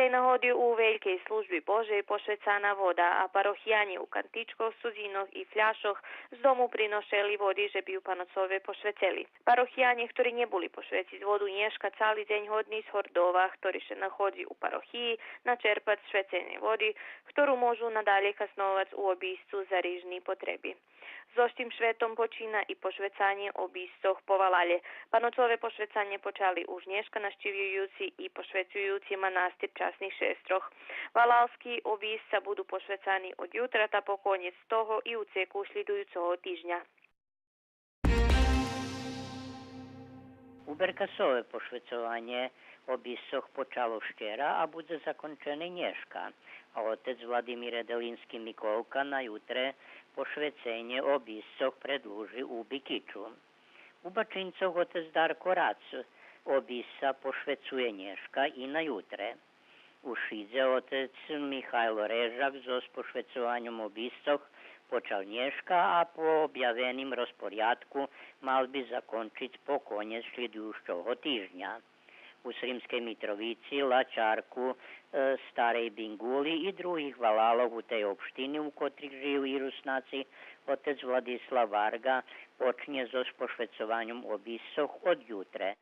tej nahody u veľkej služby Božej pošvecaná voda a parochiani u kantičkoch, sudzinoch i fľašoch z domu prinošeli vody, že by ju panocove pošveceli. Parochiani, ktorí neboli pošveciť vodu Nješka celý deň hodní z hordova, ktorí sa nachodí u parochii, načerpať švecenej vody, ktorú môžu nadalje kasnovať u obiscu za rižní potreby. So tým švetom počína i pošvecanie obiscoch povalale. Panocové pošvecanie počali už Nješka naštivujúci i pošvecujúci manastir časných šestroch. Valalský obisca budú pošvecaní od jutra ta po koniec toho i u ceku šľidujúceho týždňa. U Berkasove pošvecovanie obiscoch počalo včera a bude zakončené Nješka. A otec Vladimír Edelinský Mikolka na jutre pošvecenie obiscoch predlúži u Bikiču. U Bačincoch otec Darko Rac obisca pošvecuje Nješka i na jutre. U Šidze otec Mihajlo Režak so pošvecovanjem obiscoch počal Nješka a po objavenim rozporiadku mal bi zakončiť po koniec šľidujúceho týždňa. U Sremskej Mitrovici, Lačarku, Starej Binguli i druhých valálov u tej opštiny, u kotrých žijú i Rusnáci, otec Vladislav Varga počne so pošvecovanjem obiscoch od jutre.